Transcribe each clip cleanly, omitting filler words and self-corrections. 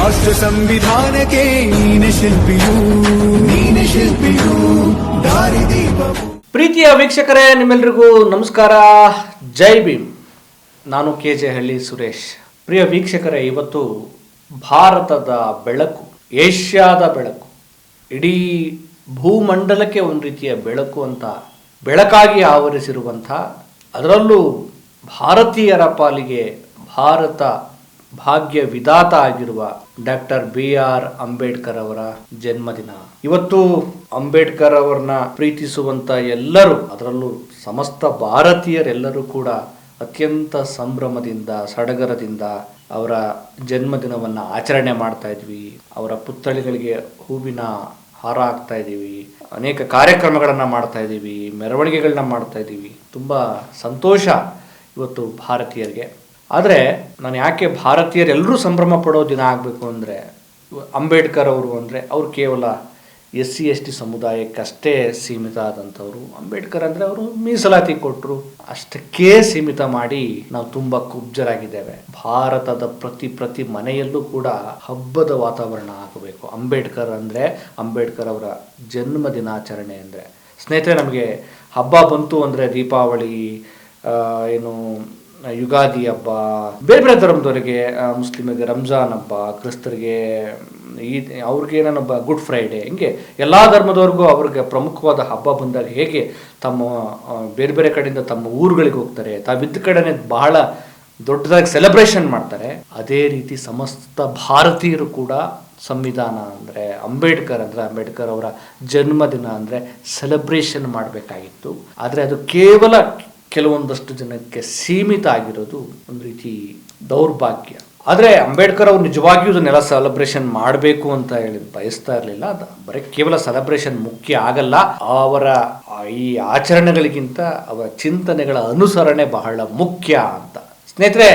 ರಾಷ್ಟ್ರ ಸಂವಿಧಾನಕ್ಕೆ ನೀನೆ ಶಿಲ್ಪಿಯು ದಾರಿದೀಪವು. ಪ್ರೀತಿಯ ವೀಕ್ಷಕರೇ, ನಿಮ್ಮೆಲ್ಲರಿಗೂ ನಮಸ್ಕಾರ. ಜೈ ಭೀಮ್. ನಾನು KJ ಹಳ್ಳಿ ಸುರೇಶ್. ಪ್ರಿಯ ವೀಕ್ಷಕರೇ, ಇವತ್ತು ಭಾರತದ ಬೆಳಕು, ಏಷ್ಯಾದ ಬೆಳಕು, ಇಡೀ ಭೂಮಂಡಲಕ್ಕೆ ಒಂದು ರೀತಿಯ ಬೆಳಕು ಅಂತ ಬೆಳಕಾಗಿ ಆವರಿಸಿರುವಂಥ, ಅದರಲ್ಲೂ ಭಾರತೀಯರ ಪಾಲಿಗೆ ಭಾರತ ಭಾಗ್ಯ ವಿಧಾತ ಆಗಿರುವ ಡಾಕ್ಟರ್ BR ಅಂಬೇಡ್ಕರ್ ಅವರ ಜನ್ಮದಿನ. ಇವತ್ತು ಅಂಬೇಡ್ಕರ್ ಅವರನ್ನ ಪ್ರೀತಿಸುವಂತ ಎಲ್ಲರೂ, ಅದರಲ್ಲೂ ಸಮಸ್ತ ಭಾರತೀಯರೆಲ್ಲರೂ ಕೂಡ ಅತ್ಯಂತ ಸಂಭ್ರಮದಿಂದ, ಸಡಗರದಿಂದ ಅವರ ಜನ್ಮದಿನವನ್ನು ಆಚರಣೆ ಮಾಡ್ತಾ ಇದ್ವಿ. ಅವರ ಪುತ್ಥಳಿಗಳಿಗೆ ಹೂವಿನ ಹಾರ ಹಾಕ್ತಾ ಇದ್ದೀವಿ, ಅನೇಕ ಕಾರ್ಯಕ್ರಮಗಳನ್ನು ಮಾಡ್ತಾ ಇದ್ದೀವಿ, ಮೆರವಣಿಗೆಗಳನ್ನ ಮಾಡ್ತಾ ಇದ್ದೀವಿ. ತುಂಬ ಸಂತೋಷ ಇವತ್ತು ಭಾರತೀಯರಿಗೆ. ಆದರೆ ನಾನು ಯಾಕೆ ಭಾರತೀಯರೆಲ್ಲರೂ ಸಂಭ್ರಮ ಪಡೋ ದಿನ ಆಗಬೇಕು ಅಂದರೆ, ಅಂಬೇಡ್ಕರ್ ಅವರು ಅಂದರೆ ಅವರು ಕೇವಲ SC/ST ಸಮುದಾಯಕ್ಕಷ್ಟೇ ಸೀಮಿತ ಆದಂಥವ್ರು. ಅಂಬೇಡ್ಕರ್ ಅಂದರೆ ಅವರು ಮೀಸಲಾತಿ ಕೊಟ್ಟರು, ಅಷ್ಟಕ್ಕೇ ಸೀಮಿತ ಮಾಡಿ ನಾವು ತುಂಬ ಕುಬ್ಜರಾಗಿದ್ದೇವೆ. ಭಾರತದ ಪ್ರತಿ ಮನೆಯಲ್ಲೂ ಕೂಡ ಹಬ್ಬದ ವಾತಾವರಣ ಆಗಬೇಕು. ಅಂಬೇಡ್ಕರ್ ಅಂದರೆ, ಅಂಬೇಡ್ಕರ್ ಅವರ ಜನ್ಮ ದಿನಾಚರಣೆ ಅಂದರೆ, ಸ್ನೇಹಿತರೆ, ನಮಗೆ ಹಬ್ಬ ಬಂತು ಅಂದರೆ ದೀಪಾವಳಿ, ಯುಗಾದಿ ಹಬ್ಬ, ಬೇರೆ ಬೇರೆ ಧರ್ಮದವರಿಗೆ, ಮುಸ್ಲಿಮರಿಗೆ ರಂಜಾನ್ ಹಬ್ಬ, ಕ್ರಿಸ್ತರಿಗೆ ಅವ್ರಿಗೇನೊಬ್ಬ ಗುಡ್ ಫ್ರೈಡೆ, ಹಿಂಗೆ ಎಲ್ಲ ಧರ್ಮದವ್ರಿಗೂ ಅವ್ರಿಗೆ ಪ್ರಮುಖವಾದ ಹಬ್ಬ ಬಂದಾಗ ಹೇಗೆ ತಮ್ಮ ಬೇರೆ ಬೇರೆ ಕಡೆಯಿಂದ ತಮ್ಮ ಊರುಗಳಿಗೆ ಹೋಗ್ತಾರೆ, ತಾವಿದ್ದ ಕಡೆನೇ ಬಹಳ ದೊಡ್ಡದಾಗಿ ಸೆಲೆಬ್ರೇಷನ್ ಮಾಡ್ತಾರೆ, ಅದೇ ರೀತಿ ಸಮಸ್ತ ಭಾರತೀಯರು ಕೂಡ ಸಂವಿಧಾನ ಅಂದರೆ, ಅಂಬೇಡ್ಕರ್ ಅಂದರೆ, ಅಂಬೇಡ್ಕರ್ ಅವರ ಜನ್ಮದಿನ ಅಂದರೆ ಸೆಲೆಬ್ರೇಷನ್ ಮಾಡಬೇಕಾಗಿತ್ತು. ಆದರೆ ಅದು ಕೇವಲ ಕೆಲವೊಂದಷ್ಟು ಜನಕ್ಕೆ ಸೀಮಿತ ಆಗಿರೋದು ಒಂದು ರೀತಿ ದೌರ್ಭಾಗ್ಯ. ಆದರೆ ಅಂಬೇಡ್ಕರ್ ಅವರು ನಿಜವಾಗಿಯೂ ಇದನ್ನೆಲ್ಲ ಸೆಲೆಬ್ರೇಷನ್ ಮಾಡಬೇಕು ಅಂತ ಹೇಳಿ ಬಯಸ್ತಾ ಇರಲಿಲ್ಲ. ಬರೀ ಕೇವಲ ಸೆಲೆಬ್ರೇಷನ್ ಮುಖ್ಯ ಆಗಲ್ಲ, ಅವರ ಈ ಆಚರಣೆಗಳಿಗಿಂತ ಅವರ ಚಿಂತನೆಗಳ ಅನುಸರಣೆ ಬಹಳ ಮುಖ್ಯ ಅಂತ. ಸ್ನೇಹಿತರೆ,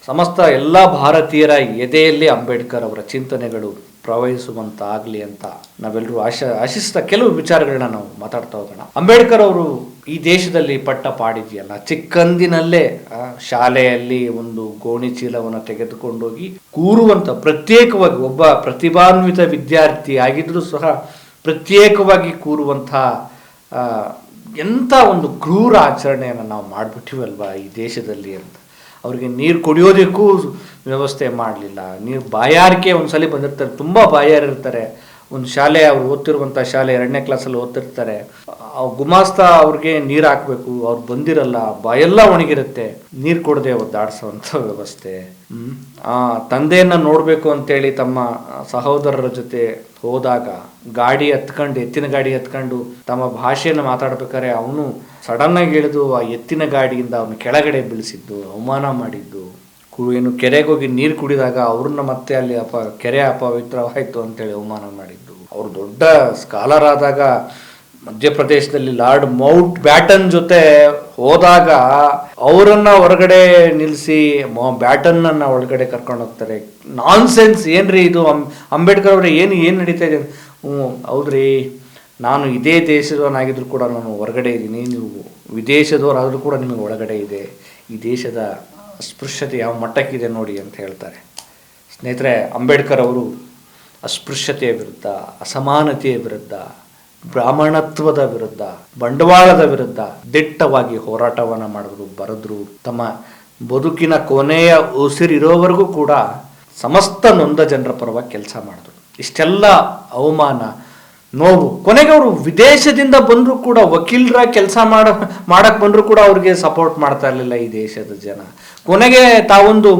ಸಮಸ್ತ ಎಲ್ಲ ಭಾರತೀಯರ ಎದೆಯಲ್ಲಿ ಅಂಬೇಡ್ಕರ್ ಅವರ ಚಿಂತನೆಗಳು ಪ್ರವಹಿಸುವಂತಾಗಲಿ ಅಂತ ನಾವೆಲ್ಲರೂ ಆಶಿಸ್ತಾ ಕೆಲವು ವಿಚಾರಗಳನ್ನ ನಾವು ಮಾತಾಡ್ತಾ ಹೋಗೋಣ. ಅಂಬೇಡ್ಕರ್ ಅವರು ಈ ದೇಶದಲ್ಲಿ ಪಟ್ಟ ಪಾಡಿದೆಯಲ್ಲ, ಚಿಕ್ಕಂದಿನಲ್ಲೇ ಶಾಲೆಯಲ್ಲಿ ಒಂದು ಗೋಣಿ ಚೀಲವನ್ನು ತೆಗೆದುಕೊಂಡೋಗಿ ಕೂರುವಂತ, ಪ್ರತ್ಯೇಕವಾಗಿ ಒಬ್ಬ ಪ್ರತಿಭಾನ್ವಿತ ವಿದ್ಯಾರ್ಥಿ ಆಗಿದ್ರೂ ಸಹ ಪ್ರತ್ಯೇಕವಾಗಿ ಕೂರುವಂಥ ಎಂಥ ಒಂದು ಕ್ರೂರ ಆಚರಣೆಯನ್ನು ನಾವು ಮಾಡಿಬಿಟ್ಟಿವಲ್ವಾ ಈ ದೇಶದಲ್ಲಿ ಅಂತ. ಅವರಿಗೆ ನೀರು ಕುಡಿಯೋದಕ್ಕೂ ವ್ಯವಸ್ಥೆ ಮಾಡಲಿಲ್ಲ. ನೀರು ಬಾಯಾರಿಕೆ ಒಂದ್ಸಲಿ ಬಂದಿರ್ತಾರೆ, ತುಂಬ ಬಾಯಾರಿರ್ತಾರೆ. ಒಂದು ಶಾಲೆ, ಅವ್ರು ಓದ್ತಿರುವಂಥ ಶಾಲೆ 2ನೇ ಕ್ಲಾಸಲ್ಲಿ ಓದ್ತಿರ್ತಾರೆ, ಗುಮಾಸ್ತ ಅವ್ರಿಗೆ ನೀರು ಹಾಕಬೇಕು, ಅವ್ರು ಬಂದಿರಲ್ಲ, ಬಾಯೆಲ್ಲ ಒಣಗಿರುತ್ತೆ, ನೀರು ಕೊಡದೆ ಒದ್ದಾಡಿಸೋವಂಥ ವ್ಯವಸ್ಥೆ. ತಂದೆಯನ್ನು ನೋಡಬೇಕು ಅಂತೇಳಿ ತಮ್ಮ ಸಹೋದರರ ಜೊತೆ ಹೋದಾಗ ಗಾಡಿ ಹತ್ಕೊಂಡು, ಎತ್ತಿನ ಗಾಡಿ ಹತ್ಕೊಂಡು ತಮ್ಮ ಭಾಷೆಯನ್ನು ಮಾತಾಡ್ಬೇಕಾದ್ರೆ ಅವನು ಸಡನ್ ಆಗಿ ಇಳಿದು ಆ ಎತ್ತಿನ ಗಾಡಿಯಿಂದ ಅವನು ಕೆಳಗಡೆ ಬೀಳಿಸಿದ್ದು, ಅವಮಾನ ಮಾಡಿದ್ದು, ಕೆರೆಗೆ ಹೋಗಿ ನೀರು ಕುಡಿದಾಗ ಅವ್ರನ್ನ ಮತ್ತೆ ಅಲ್ಲಿ ಕೆರೆ ಅಪವಿತ್ರವಾಯಿತು ಅಂತೇಳಿ ಅವಮಾನ ಮಾಡಿದ್ದು. ಅವರು ದೊಡ್ಡ ಸ್ಕಾಲರ್ ಆದಾಗ ಮಧ್ಯಪ್ರದೇಶದಲ್ಲಿ ಲಾರ್ಡ್ ಮೌಂಟ್ ಬ್ಯಾಟನ್ ಜೊತೆ ಹೋದಾಗ ಅವರನ್ನ ಹೊರಗಡೆ ನಿಲ್ಲಿಸಿ ಬ್ಯಾಟನ್ನ ಒಳಗಡೆ ಕರ್ಕೊಂಡು ಹೋಗ್ತಾರೆ. ನಾನ್ಸೆನ್ಸ್, ಏನ್ರಿ ಇದು? ಅಂಬೇಡ್ಕರ್ ಅವರೇ ಏನು ನಡೀತಾ ಇದೆ? ಹೌದ್ರಿ, ನಾನು ಇದೇ ದೇಶದವನಾಗಿದ್ರು ಕೂಡ ನಾನು ಹೊರಗಡೆ ಇದ್ದೀನಿ, ನೀವು ವಿದೇಶದವರಾದರೂ ಕೂಡ ನಿಮಗೆ ಒಳಗಡೆ ಇದೆ. ಈ ದೇಶದ ಅಸ್ಪೃಶ್ಯತೆ ಯಾವ ಮಟ್ಟಕ್ಕಿದೆ ನೋಡಿ ಅಂತ ಹೇಳ್ತಾರೆ. ಸ್ನೇಹಿತರೆ, ಅಂಬೇಡ್ಕರ್ ಅವರು ಅಸ್ಪೃಶ್ಯತೆಯ ವಿರುದ್ಧ, ಅಸಮಾನತೆಯ ವಿರುದ್ಧ, ಬ್ರಾಹ್ಮಣತ್ವದ ವಿರುದ್ಧ, ಬಂಡವಾಳದ ವಿರುದ್ಧ ದಿಟ್ಟವಾಗಿ ಹೋರಾಟವನ್ನು ಮಾಡಿದ್ರು, ಬರೆದ್ರು. ತಮ್ಮ ಬದುಕಿನ ಕೊನೆಯ ಉಸಿರಿರೋವರೆಗೂ ಕೂಡ ಸಮಸ್ತ ನೊಂದ ಜನರ ಪರವಾಗಿ ಕೆಲಸ ಮಾಡಿದ್ರು. ಇಷ್ಟೆಲ್ಲ ಅವಮಾನ, ನೋವು, ಕೊನೆಗೆ ಅವರು ವಿದೇಶದಿಂದ ಬಂದರೂ ಕೂಡ ವಕೀಲರ ಕೆಲಸ ಮಾಡಕ್ಕೆ ಬಂದರೂ ಕೂಡ ಅವ್ರಿಗೆ ಸಪೋರ್ಟ್ ಮಾಡ್ತಾ ಇರಲಿಲ್ಲ ಈ ದೇಶದ ಜನ. ಕೊನೆಗೆ ತಾವೊಂದು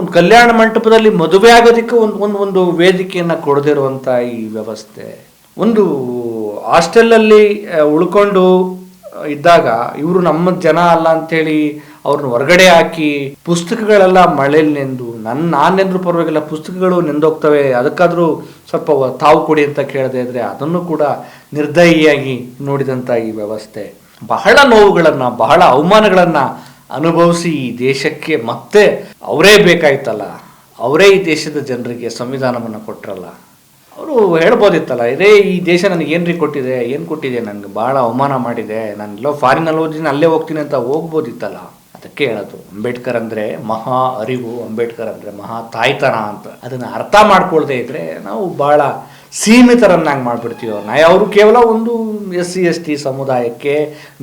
ಒಂದು ಕಲ್ಯಾಣ ಮಂಟಪದಲ್ಲಿ ಮದುವೆ ಆಗೋದಕ್ಕೆ ಒಂದು ವೇದಿಕೆಯನ್ನು ಕೊಡದಿರುವಂಥ ಈ ವ್ಯವಸ್ಥೆ, ಒಂದು ಹಾಸ್ಟೆಲಲ್ಲಿ ಉಳ್ಕೊಂಡು ಇದ್ದಾಗ ಇವರು ನಮ್ಮ ಜನ ಅಲ್ಲ ಅಂಥೇಳಿ ಅವ್ರನ್ನ ಹೊರಗಡೆ ಹಾಕಿ, ಪುಸ್ತಕಗಳೆಲ್ಲ ಮಳೆಯಲ್ಲಿ ನೆಂದು, ನಾನೆಂದ್ರೂ ಪರವಾಗಿಲ್ಲ, ಪುಸ್ತಕಗಳು ನೆಂದೋಗ್ತವೆ, ಅದಕ್ಕಾದರೂ ಸ್ವಲ್ಪ ತಾವು ಕೊಡಿ ಅಂತ ಕೇಳದೆ ಇದ್ರೆ ಅದನ್ನು ಕೂಡ ನಿರ್ದಯಿಯಾಗಿ ನೋಡಿದಂಥ ಈ ವ್ಯವಸ್ಥೆ ಬಹಳ ನೋವುಗಳನ್ನು, ಬಹಳ ಅವಮಾನಗಳನ್ನು ಅನುಭವಿಸಿ ಈ ದೇಶಕ್ಕೆ ಮತ್ತೆ ಅವರೇ ಬೇಕಾಯ್ತಲ್ಲ, ಅವರೇ ಈ ದೇಶದ ಜನರಿಗೆ ಸಂವಿಧಾನವನ್ನು ಕೊಟ್ಟರಲ್ಲ, ಅವರು ಹೇಳ್ಬೋದಿತ್ತಲ್ಲ, ಇದೇ ಈ ದೇಶ ನನಗೆ ಏನ್ರಿ ಕೊಟ್ಟಿದೆ, ಏನು ಕೊಟ್ಟಿದೆ, ನನಗೆ ಭಾಳ ಅವಮಾನ ಮಾಡಿದೆ, ನಾನೆಲ್ಲೋ ಫಾರಿನಲ್ಲಿ ಓದಿದ್ದೀನಿ ಅಲ್ಲೇ ಹೋಗ್ತೀನಿ ಅಂತ ಹೋಗ್ಬೋದಿತ್ತಲ್ಲ. ಅದಕ್ಕೆ ಹೇಳೋದು ಅಂಬೇಡ್ಕರ್ ಅಂದರೆ ಮಹಾ ಅರಿವು, ಅಂಬೇಡ್ಕರ್ ಅಂದರೆ ಮಹಾ ತಾಯ್ತನ ಅಂತ. ಅದನ್ನು ಅರ್ಥ ಮಾಡ್ಕೊಳ್ದೇ ಇದ್ದರೆ ನಾವು ಭಾಳ ಸೀಮಿತರನ್ನಾಗಿ ಮಾಡಿಬಿಡ್ತೀವಿ ಅವ್ರನ್ನ. ಅವರು ಕೇವಲ ಒಂದು SC ST ಸಮುದಾಯಕ್ಕೆ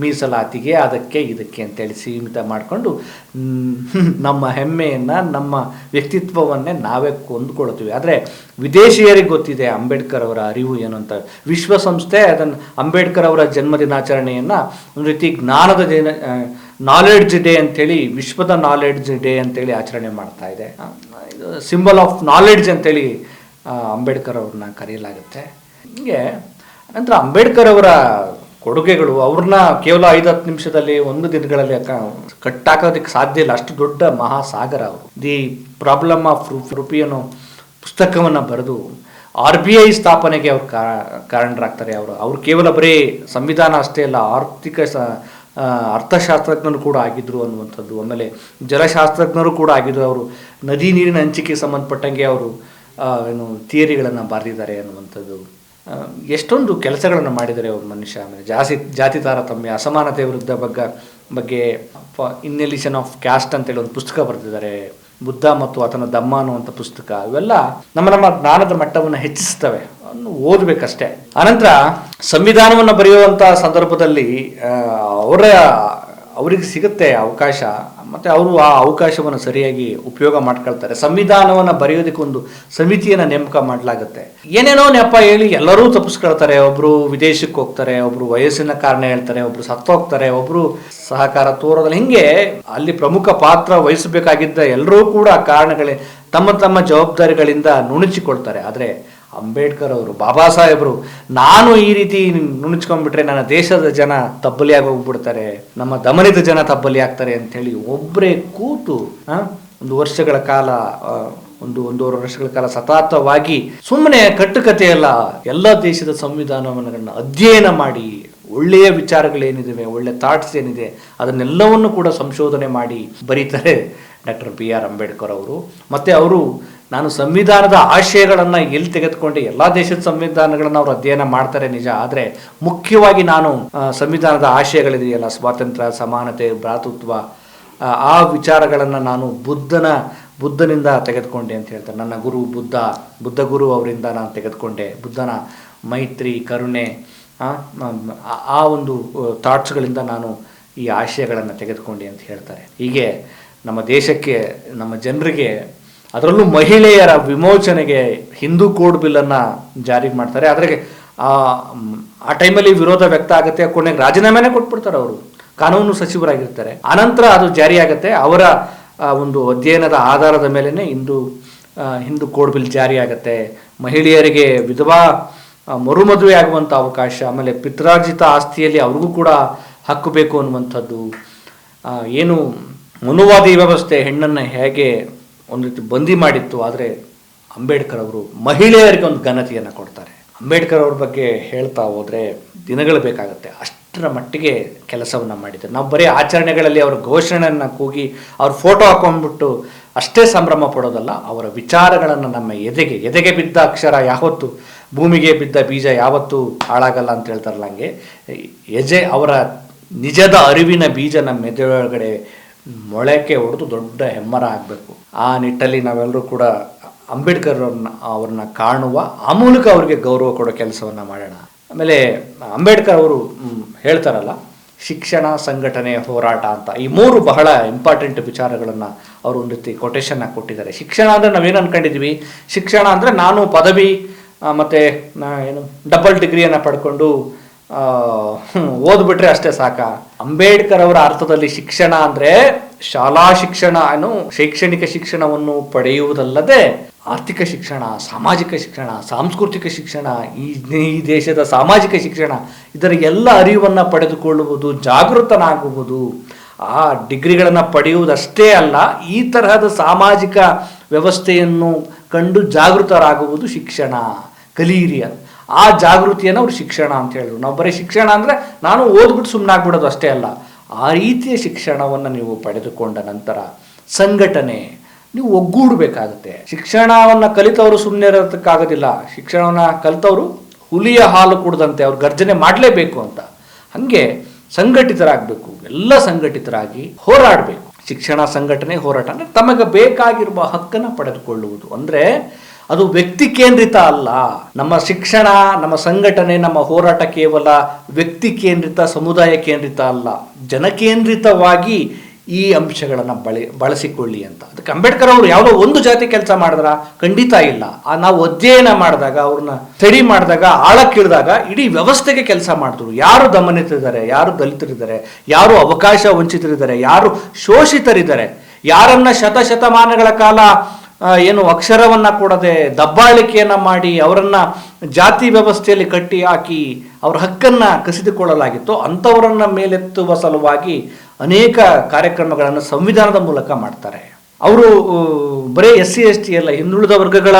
ಮೀಸಲಾತಿಗೆ ಅದಕ್ಕೆ ಇದಕ್ಕೆ ಅಂತೇಳಿ ಸೀಮಿತ ಮಾಡಿಕೊಂಡು ನಮ್ಮ ಹೆಮ್ಮೆಯನ್ನು ನಮ್ಮ ವ್ಯಕ್ತಿತ್ವವನ್ನೇ ನಾವೇ ಕೊಂದುಕೊಳ್ತೀವಿ. ಆದರೆ ವಿದೇಶಿಯರಿಗೆ ಗೊತ್ತಿದೆ ಅಂಬೇಡ್ಕರ್ ಅವರ ಅರಿವು ಏನು ಅಂತ. ವಿಶ್ವಸಂಸ್ಥೆ ಅದನ್ನು ಅಂಬೇಡ್ಕರ್ ಅವರ ಜನ್ಮದಿನಾಚರಣೆಯನ್ನು ಒಂದು ರೀತಿ ಜ್ಞಾನದ ದಿನ, ನಾಲೆಡ್ಜ್ ಡೇ ಅಂಥೇಳಿ, ವಿಶ್ವದ ನಾಲೆಡ್ಜ್ ಡೇ ಅಂತೇಳಿ ಆಚರಣೆ ಮಾಡ್ತಾ ಇದೆ. ಇದು ಸಿಂಬಲ್ ಆಫ್ ನಾಲೆಡ್ಜ್ ಅಂತೇಳಿ ಅಂಬೇಡ್ಕರ್ ಅವ್ರನ್ನ ಕರೆಯಲಾಗುತ್ತೆ. ಹೀಗೆ ನಂತರ ಅಂಬೇಡ್ಕರ್ ಅವರ ಕೊಡುಗೆಗಳು, ಅವ್ರನ್ನ ಕೇವಲ 5-10 ನಿಮಿಷದಲ್ಲಿ, ಒಂದು ದಿನಗಳಲ್ಲಿ ಕಟ್ಟಾಕೋದಕ್ಕೆ ಸಾಧ್ಯ ಇಲ್ಲ, ಅಷ್ಟು ದೊಡ್ಡ ಮಹಾಸಾಗರ ಅವರು. ದಿ ಪ್ರಾಬ್ಲಮ್ ಆಫ್ ರುಪಿ ಅನ್ನೋ ಪುಸ್ತಕವನ್ನು ಬರೆದು RBI ಸ್ಥಾಪನೆಗೆ ಅವ್ರು ಕಾರಣರಾಗ್ತಾರೆ. ಅವರು ಕೇವಲ ಬರೀ ಸಂವಿಧಾನ ಅಷ್ಟೇ ಅಲ್ಲ, ಅರ್ಥಶಾಸ್ತ್ರಜ್ಞರು ಕೂಡ ಆಗಿದ್ದರು ಅನ್ನುವಂಥದ್ದು. ಆಮೇಲೆ ಜಲಶಾಸ್ತ್ರಜ್ಞರು ಕೂಡ ಆಗಿದ್ದರು. ಅವರು ನದಿ ನೀರಿನ ಹಂಚಿಕೆಗೆ ಸಂಬಂಧಪಟ್ಟಂಗೆ ಅವರು ಥಿಯರಿಗಳನ್ನು ಬರೆದಿದ್ದಾರೆ ಅನ್ನುವಂಥದ್ದು. ಎಷ್ಟೊಂದು ಕೆಲಸಗಳನ್ನು ಮಾಡಿದ್ದಾರೆ ಒಬ್ಬ ಮನುಷ್ಯ. ಆಮೇಲೆ ಜಾತಿ ತಾರತಮ್ಯ, ಅಸಮಾನತೆ ವಿರುದ್ಧ ಬಗ್ಗೆ ಇನ್ನೆಲಿಷನ್ ಆಫ್ ಕ್ಯಾಸ್ಟ್ ಅಂತೇಳಿ ಒಂದು ಪುಸ್ತಕ ಬರೆದಿದ್ದಾರೆ. ಬುದ್ಧ ಮತ್ತು ಆತನ ಧಮ್ಮ ಅನ್ನುವಂಥ ಪುಸ್ತಕ. ಇವೆಲ್ಲ ನಮ್ಮ ಜ್ಞಾನದ ಮಟ್ಟವನ್ನು ಹೆಚ್ಚಿಸ್ತವೆ, ಓದಬೇಕಷ್ಟೇ. ಅನಂತರ ಸಂವಿಧಾನವನ್ನು ಬರೆಯುವಂಥ ಸಂದರ್ಭದಲ್ಲಿ ಅವರಿಗೆ ಸಿಗುತ್ತೆ ಅವಕಾಶ, ಮತ್ತು ಅವರು ಆ ಅವಕಾಶವನ್ನು ಸರಿಯಾಗಿ ಉಪಯೋಗ ಮಾಡ್ಕೊಳ್ತಾರೆ. ಸಂವಿಧಾನವನ್ನು ಬರೆಯೋದಕ್ಕೆ ಒಂದು ಸಮಿತಿಯನ್ನು ನೇಮಕ ಮಾಡಲಾಗುತ್ತೆ. ಏನೇನೋ ನೆಪ ಹೇಳಿ ಎಲ್ಲರೂ ತಪ್ಪಿಸ್ಕೊಳ್ತಾರೆ. ಒಬ್ಬರು ವಿದೇಶಕ್ಕೆ ಹೋಗ್ತಾರೆ, ಒಬ್ಬರು ವಯಸ್ಸಿನ ಕಾರಣ ಹೇಳ್ತಾರೆ, ಒಬ್ಬರು ಸತ್ತೋಗ್ತಾರೆ, ಒಬ್ಬರು ಸಹಕಾರ ತೋರೋದಿಲ್ಲ. ಹಿಂಗೆ ಅಲ್ಲಿ ಪ್ರಮುಖ ಪಾತ್ರ ವಹಿಸಬೇಕಾಗಿದ್ದ ಎಲ್ಲರೂ ಕೂಡ ಕಾರಣಗಳೇ ತಮ್ಮ ಜವಾಬ್ದಾರಿಗಳಿಂದ ನುಣುಚಿಕೊಳ್ತಾರೆ. ಆದರೆ ಅಂಬೇಡ್ಕರ್ ಅವರು, ಬಾಬಾ ಸಾಹೇಬರು, ನಾನು ಈ ರೀತಿ ನುಣುಚ್ಕೊಂಡ್ಬಿಟ್ರೆ ನನ್ನ ದೇಶದ ಜನ ತಬ್ಬಲಿಯಾಗಿ ಹೋಗ್ಬಿಡ್ತಾರೆ, ನಮ್ಮ ದಮನಿತ ಜನ ತಬ್ಬಲಿ ಆಗ್ತಾರೆ ಅಂಥೇಳಿ ಒಬ್ಬರೇ ಕೂತು ಒಂದೂವರೆ ವರ್ಷಗಳ ಕಾಲ ಸತತವಾಗಿ ಸುಮ್ಮನೆ ಕಟ್ಟುಕತೆ ಎಲ್ಲ ದೇಶದ ಸಂವಿಧಾನವನ್ನು ಅಧ್ಯಯನ ಮಾಡಿ, ಒಳ್ಳೆಯ ವಿಚಾರಗಳೇನಿದೆ, ಒಳ್ಳೆ ಥಾಟ್ಸ್ ಏನಿದೆ, ಅದನ್ನೆಲ್ಲವನ್ನು ಕೂಡ ಸಂಶೋಧನೆ ಮಾಡಿ ಬರೀತಾರೆ ಡಾಕ್ಟರ್ BR ಅಂಬೇಡ್ಕರ್ ಅವರು. ಮತ್ತು ಅವರು, ನಾನು ಸಂವಿಧಾನದ ಆಶಯಗಳನ್ನು ಎಲ್ಲಿ ತೆಗೆದುಕೊಂಡೆ, ಎಲ್ಲ ದೇಶದ ಸಂವಿಧಾನಗಳನ್ನು ಅವರು ಅಧ್ಯಯನ ಮಾಡ್ತಾರೆ ನಿಜ, ಆದರೆ ಮುಖ್ಯವಾಗಿ ನಾನು ಸಂವಿಧಾನದ ಆಶಯಗಳಿದೆಯಲ್ಲ, ಸ್ವಾತಂತ್ರ್ಯ, ಸಮಾನತೆ, ಭ್ರಾತೃತ್ವ, ಆ ವಿಚಾರಗಳನ್ನು ನಾನು ಬುದ್ಧನಿಂದ ತೆಗೆದುಕೊಂಡೆ ಅಂತ ಹೇಳ್ತಾರೆ. ನನ್ನ ಗುರು ಬುದ್ಧ ಗುರು ಅವರಿಂದ ನಾನು ತೆಗೆದುಕೊಂಡೆ. ಬುದ್ಧನ ಮೈತ್ರಿ, ಕರುಣೆ, ಆ ಒಂದು ಥಾಟ್ಸ್ಗಳಿಂದ ನಾನು ಈ ಆಶಯಗಳನ್ನು ತೆಗೆದುಕೊಂಡೆ ಅಂತ ಹೇಳ್ತಾರೆ. ಹೀಗೆ ನಮ್ಮ ದೇಶಕ್ಕೆ, ನಮ್ಮ ಜನರಿಗೆ, ಅದರಲ್ಲೂ ಮಹಿಳೆಯರ ವಿಮೋಚನೆಗೆ ಹಿಂದೂ ಕೋಡ್ ಬಿಲ್ಲನ್ನು ಜಾರಿಗೆ ಮಾಡ್ತಾರೆ. ಅದ್ರಾಗೆ ಆ ಟೈಮಲ್ಲಿ ವಿರೋಧ ವ್ಯಕ್ತ ಆಗುತ್ತೆ. ಕೊನೆಗೆ ರಾಜೀನಾಮೆನೇ ಕೊಟ್ಬಿಡ್ತಾರೆ. ಅವರು ಕಾನೂನು ಸಚಿವರಾಗಿರ್ತಾರೆ. ಆನಂತರ ಅದು ಜಾರಿಯಾಗುತ್ತೆ. ಅವರ ಒಂದು ಅಧ್ಯಯನದ ಆಧಾರದ ಮೇಲೇ ಹಿಂದೂ ಕೋಡ್ ಬಿಲ್ ಜಾರಿಯಾಗುತ್ತೆ. ಮಹಿಳೆಯರಿಗೆ ವಿಧವಾ ಮರುಮದುವೆ ಆಗುವಂಥ ಅವಕಾಶ, ಆಮೇಲೆ ಪಿತ್ರಾರ್ಜಿತ ಆಸ್ತಿಯಲ್ಲಿ ಅವ್ರಿಗೂ ಕೂಡ ಹಕ್ಕು ಬೇಕು ಅನ್ನುವಂಥದ್ದು. ಏನು ಮನುವಾದಿ ವ್ಯವಸ್ಥೆ ಹೆಣ್ಣನ್ನು ಹೇಗೆ ಒಂದು ರೀತಿ ಬಂದಿ ಮಾಡಿತ್ತು, ಆದರೆ ಅಂಬೇಡ್ಕರ್ ಅವರು ಮಹಿಳೆಯರಿಗೆ ಒಂದು ಘನತೆಯನ್ನು ಕೊಡ್ತಾರೆ. ಅಂಬೇಡ್ಕರ್ ಅವ್ರ ಬಗ್ಗೆ ಹೇಳ್ತಾ ಹೋದರೆ ದಿನಗಳು ಬೇಕಾಗುತ್ತೆ, ಅಷ್ಟರ ಮಟ್ಟಿಗೆ ಕೆಲಸವನ್ನು ಮಾಡಿದ್ದಾರೆ. ನಾವು ಬರೀ ಆಚರಣೆಗಳಲ್ಲಿ ಅವರ ಘೋಷಣೆಯನ್ನು ಕೂಗಿ ಅವ್ರ ಫೋಟೋ ಹಾಕೊಂಡ್ಬಿಟ್ಟು ಅಷ್ಟೇ ಸಂಭ್ರಮ ಪಡೋದಲ್ಲ, ಅವರ ವಿಚಾರಗಳನ್ನು ನಮ್ಮ ಎದೆಗೆ ಬಿದ್ದ ಅಕ್ಷರ ಯಾವತ್ತು, ಭೂಮಿಗೆ ಬಿದ್ದ ಬೀಜ ಯಾವತ್ತೂ ಹಾಳಾಗಲ್ಲ ಅಂತ ಹೇಳ್ತಾರಲ್ಲ, ಹಂಗೆ ಅವರ ನಿಜದ ಅರಿವಿನ ಬೀಜ ನಮ್ಮ ಎದೆಯೊಳಗಡೆ ಮೊಳಕೆ ಹೊಡೆದು ದೊಡ್ಡ ಹೆಮ್ಮರ ಆಗಬೇಕು. ಆ ನಿಟ್ಟಲ್ಲಿ ನಾವೆಲ್ಲರೂ ಕೂಡ ಅಂಬೇಡ್ಕರ್ ಅವ್ರನ್ನ ಕಾಣುವ, ಆ ಮೂಲಕ ಅವರಿಗೆ ಗೌರವ ಕೊಡೋ ಕೆಲಸವನ್ನು ಮಾಡೋಣ. ಆಮೇಲೆ ಅಂಬೇಡ್ಕರ್ ಅವರು ಹೇಳ್ತಾರಲ್ಲ, ಶಿಕ್ಷಣ, ಸಂಘಟನೆ, ಹೋರಾಟ ಅಂತ ಈ 3 ಬಹಳ ಇಂಪಾರ್ಟೆಂಟ್ ವಿಚಾರಗಳನ್ನು ಅವರು ಒಂದು ರೀತಿ ಕೊಟೇಶನ್ನ ಕೊಟ್ಟಿದ್ದಾರೆ. ಶಿಕ್ಷಣ ಅಂದರೆ ನಾವೇನು ಅಂದ್ಕೊಂಡಿದ್ವಿ, ಶಿಕ್ಷಣ ಅಂದರೆ ನಾನು ಪದವಿ ಮತ್ತು ಡಬಲ್ ಡಿಗ್ರಿಯನ್ನು ಪಡ್ಕೊಂಡು ಓದ್ಬಿಟ್ರೆ ಅಷ್ಟೇ ಸಾಕ. ಅಂಬೇಡ್ಕರ್ ಅವರ ಅರ್ಥದಲ್ಲಿ ಶಿಕ್ಷಣ ಅಂದರೆ ಶಾಲಾ ಶಿಕ್ಷಣ, ಶೈಕ್ಷಣಿಕ ಶಿಕ್ಷಣವನ್ನು ಪಡೆಯುವುದಲ್ಲದೆ ಆರ್ಥಿಕ ಶಿಕ್ಷಣ, ಸಾಮಾಜಿಕ ಶಿಕ್ಷಣ, ಸಾಂಸ್ಕೃತಿಕ ಶಿಕ್ಷಣ, ಈ ದೇಶದ ಸಾಮಾಜಿಕ ಶಿಕ್ಷಣ, ಇದರ ಎಲ್ಲ ಅರಿವನ್ನು ಪಡೆದುಕೊಳ್ಳುವುದು, ಜಾಗೃತನಾಗುವುದು. ಆ ಡಿಗ್ರಿಗಳನ್ನು ಪಡೆಯುವುದಷ್ಟೇ ಅಲ್ಲ, ಈ ತರಹದ ಸಾಮಾಜಿಕ ವ್ಯವಸ್ಥೆಯನ್ನು ಕಂಡು ಜಾಗೃತರಾಗುವುದು ಶಿಕ್ಷಣ. ಕಲೀರಿ, ಆ ಜಾಗೃತಿಯನ್ನು ಅವರು ಶಿಕ್ಷಣ ಅಂತ ಹೇಳಿದ್ರು. ನಾವು ಬರೀ ಶಿಕ್ಷಣ ಅಂದರೆ ನಾನು ಓದ್ಬಿಟ್ಟು ಸುಮ್ಮನಾಗ್ಬಿಡೋದು ಅಷ್ಟೇ ಅಲ್ಲ. ಆ ರೀತಿಯ ಶಿಕ್ಷಣವನ್ನು ನೀವು ಪಡೆದುಕೊಂಡ ನಂತರ ಸಂಘಟನೆ, ನೀವು ಒಗ್ಗೂಡಬೇಕಾಗುತ್ತೆ. ಶಿಕ್ಷಣವನ್ನು ಕಲಿತವರು ಸುಮ್ಮನೆ ಇರೋದಕ್ಕಾಗೋದಿಲ್ಲ. ಶಿಕ್ಷಣವನ್ನು ಕಲಿತವರು ಹುಲಿಯ ಹಾಲು ಕುಡ್ದಂತೆ ಅವ್ರು ಗರ್ಜನೆ ಮಾಡಲೇಬೇಕು ಅಂತ. ಹಾಗೆ ಸಂಘಟಿತರಾಗಬೇಕು. ಎಲ್ಲ ಸಂಘಟಿತರಾಗಿ ಹೋರಾಡಬೇಕು. ಶಿಕ್ಷಣ ಸಂಘಟನೆ ಹೋರಾಟ ಅಂದರೆ ತಮಗೆ ಬೇಕಾಗಿರುವ ಹಕ್ಕನ್ನು ಪಡೆದುಕೊಳ್ಳುವುದು. ಅಂದರೆ ಅದು ವ್ಯಕ್ತಿ ಕೇಂದ್ರಿತ ಅಲ್ಲ. ನಮ್ಮ ಶಿಕ್ಷಣ, ನಮ್ಮ ಸಂಘಟನೆ, ನಮ್ಮ ಹೋರಾಟ ಕೇವಲ ವ್ಯಕ್ತಿ ಕೇಂದ್ರಿತ, ಸಮುದಾಯ ಕೇಂದ್ರಿತ ಅಲ್ಲ, ಜನಕೇಂದ್ರಿತವಾಗಿ ಈ ಅಂಶಗಳನ್ನು ಬಳಸಿಕೊಳ್ಳಿ ಅಂತ. ಅದಕ್ಕೆ ಅಂಬೇಡ್ಕರ್ ಅವರು ಯಾವುದೋ ಒಂದು ಜಾತಿ ಕೆಲಸ ಮಾಡಿದ್ರ? ಖಂಡಿತ ಇಲ್ಲ. ನಾವು ಅಧ್ಯಯನ ಮಾಡಿದಾಗ, ಅವ್ರನ್ನ ಸ್ಟಡಿ ಮಾಡಿದಾಗ, ಆಳಕ್ಕಿಳಿದಾಗ ಇಡೀ ವ್ಯವಸ್ಥೆಗೆ ಕೆಲಸ ಮಾಡಿದ್ರು. ಯಾರು ದಮನಿತರಿದ್ದಾರೆ, ಯಾರು ದಲಿತರಿದ್ದಾರೆ, ಯಾರು ಅವಕಾಶ ವಂಚಿತರಿದ್ದಾರೆ, ಯಾರು ಶೋಷಿತರಿದ್ದಾರೆ, ಯಾರನ್ನ ಶತಮಾನಗಳ ಕಾಲ ಏನು ಅಕ್ಷರವನ್ನ ಕೊಡದೆ ದಬ್ಬಾಳಿಕೆಯನ್ನ ಮಾಡಿ ಅವರನ್ನ ಜಾತಿ ವ್ಯವಸ್ಥೆಯಲ್ಲಿ ಕಟ್ಟಿ ಹಾಕಿ ಅವರ ಹಕ್ಕನ್ನ ಕಸಿದುಕೊಳ್ಳಲಾಗಿತ್ತು, ಅಂಥವರನ್ನ ಮೇಲೆತ್ತುವ ಸಲುವಾಗಿ ಅನೇಕ ಕಾರ್ಯಕ್ರಮಗಳನ್ನು ಸಂವಿಧಾನದ ಮೂಲಕ ಮಾಡ್ತಾರೆ. ಅವರು ಬರೀ SC ST ಎಲ್ಲ, ಹಿಂದುಳಿದ ವರ್ಗಗಳ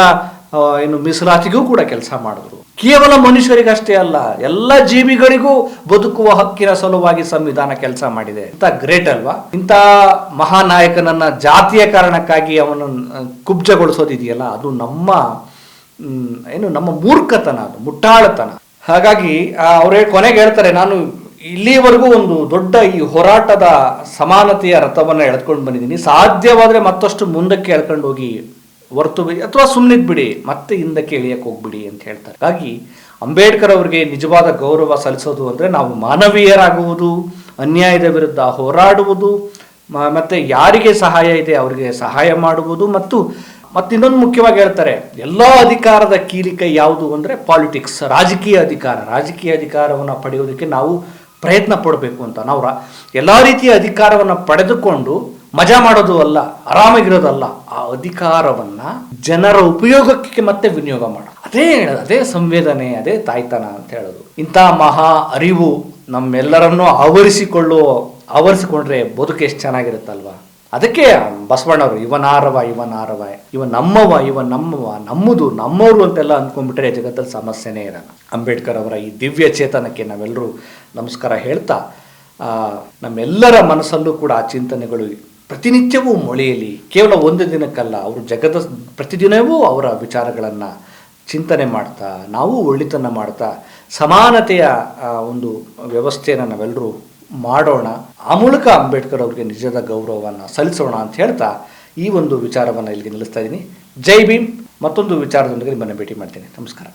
ಏನು ಮೀಸಲಾತಿಗೂ ಕೂಡ ಕೆಲಸ ಮಾಡಿದ್ರು. ಕೇವಲ ಮನುಷ್ಯರಿಗಷ್ಟೇ ಅಲ್ಲ, ಎಲ್ಲ ಜೀವಿಗಳಿಗೂ ಬದುಕುವ ಹಕ್ಕಿನ ಸಲುವಾಗಿ ಸಂವಿಧಾನ ಕೆಲಸ ಮಾಡಿದೆ. ಇಂಥ ಗ್ರೇಟ್ ಅಲ್ವಾ? ಇಂಥ ಮಹಾನಾಯಕನನ್ನ ಜಾತಿಯ ಕಾರಣಕ್ಕಾಗಿ ಅವನನ್ನು ಕುಬ್ಜಗೊಳಿಸೋದಿದೆಯಲ್ಲ, ಅದು ನಮ್ಮ ಮೂರ್ಖತನ, ಅದು ಮುಟ್ಟಾಳತನ. ಹಾಗಾಗಿ ಅವರೇ ಕೊನೆಗೆ ಹೇಳ್ತಾರೆ, ನಾನು ಇಲ್ಲಿವರೆಗೂ ಒಂದು ದೊಡ್ಡ ಈ ಹೋರಾಟದ ಸಮಾನತೆಯ ರಥವನ್ನು ಎಳ್ಕೊಂಡು ಬಂದಿದ್ದೀನಿ, ಸಾಧ್ಯವಾದರೆ ಮತ್ತಷ್ಟು ಮುಂದಕ್ಕೆ ಎಳ್ಕೊಂಡು ಹೋಗಿ, ಹೊರತು ಅಥವಾ ಸುಮ್ಮನಿದ್ಬಿಡಿ, ಮತ್ತೆ ಹಿಂದಕ್ಕೆ ಇಳಿಯಕ್ಕೆ ಹೋಗ್ಬಿಡಿ ಅಂತ ಹೇಳ್ತಾರೆ. ಹಾಗಾಗಿ ಅಂಬೇಡ್ಕರ್ ಅವರಿಗೆ ನಿಜವಾದ ಗೌರವ ಸಲ್ಲಿಸೋದು ಅಂದರೆ ನಾವು ಮಾನವೀಯರಾಗುವುದು, ಅನ್ಯಾಯದ ವಿರುದ್ಧ ಹೋರಾಡುವುದು, ಮತ್ತು ಯಾರಿಗೆ ಸಹಾಯ ಇದೆ ಅವರಿಗೆ ಸಹಾಯ ಮಾಡುವುದು, ಮತ್ತು ಇನ್ನೊಂದು ಮುಖ್ಯವಾಗಿ ಹೇಳ್ತಾರೆ, ಎಲ್ಲ ಅಧಿಕಾರದ ಕೀಲಿಕೈ ಯಾವುದು ಅಂದರೆ ಪಾಲಿಟಿಕ್ಸ್, ರಾಜಕೀಯ ಅಧಿಕಾರವನ್ನು ಪಡೆಯೋದಕ್ಕೆ ನಾವು ಪ್ರಯತ್ನ ಪಡಬೇಕು ಅಂತ. ನಾವು ಎಲ್ಲ ರೀತಿಯ ಅಧಿಕಾರವನ್ನು ಪಡೆದುಕೊಂಡು ಮಜಾ ಮಾಡೋದು ಅಲ್ಲ, ಆರಾಮಾಗಿರೋದಲ್ಲ, ಆ ಅಧಿಕಾರವನ್ನ ಜನರ ಉಪಯೋಗಕ್ಕೆ ಮತ್ತೆ ವಿನಿಯೋಗ ಮಾಡೋದು. ಅದೇ ಸಂವೇದನೆ, ಅದೇ ತಾಯ್ತನ ಅಂತ ಹೇಳೋದು. ಇಂಥ ಮಹಾ ಅರಿವು ನಮ್ಮೆಲ್ಲರನ್ನೂ ಆವರಿಸಿಕೊಂಡ್ರೆ ಬದುಕು ಎಷ್ಟು ಚೆನ್ನಾಗಿರುತ್ತಲ್ವಾ? ಅದಕ್ಕೆ ಬಸವಣ್ಣವರು ಇವನಾರವ, ಇವ ನಮ್ಮವ, ನಮ್ಮವರು ಅಂತೆಲ್ಲ ಅಂದ್ಕೊಂಡ್ಬಿಟ್ರೆ ಜಗತ್ತಲ್ಲಿ ಸಮಸ್ಯೆನೇ ಇರಲ್ಲ. ಅಂಬೇಡ್ಕರ್ ಅವರ ಈ ದಿವ್ಯ ಚೇತನಕ್ಕೆ ನಾವೆಲ್ಲರೂ ನಮಸ್ಕಾರ ಹೇಳ್ತಾ, ನಮ್ಮೆಲ್ಲರ ಮನಸ್ಸಲ್ಲೂ ಕೂಡ ಆ ಚಿಂತನೆಗಳು ಪ್ರತಿನಿತ್ಯವೂ ಮೊಳೆಯಲಿ. ಕೇವಲ ಒಂದು ದಿನಕ್ಕಲ್ಲ, ಅವರು ಪ್ರತಿದಿನವೂ ಅವರ ವಿಚಾರಗಳನ್ನು ಚಿಂತನೆ ಮಾಡ್ತಾ, ನಾವು ಒಳ್ಳೆತನ ಮಾಡ್ತಾ ಸಮಾನತೆಯ ಒಂದು ವ್ಯವಸ್ಥೆಯನ್ನು ನಾವೆಲ್ಲರೂ ಮಾಡೋಣ. ಆ ಮೂಲಕ ಅಂಬೇಡ್ಕರ್ ಅವರಿಗೆ ನಿಜದ ಗೌರವವನ್ನು ಸಲ್ಲಿಸೋಣ ಅಂತ ಹೇಳ್ತಾ ಈ ಒಂದು ವಿಚಾರವನ್ನು ಇಲ್ಲಿಗೆ ನಿಲ್ಲಿಸ್ತಾ ಇದ್ದೀನಿ. ಜೈ ಭೀಮ್. ಮತ್ತೊಂದು ವಿಚಾರದೊಂದಿಗೆ ನಿಮ್ಮನ್ನು ಭೇಟಿ ಮಾಡ್ತೀನಿ. ನಮಸ್ಕಾರ.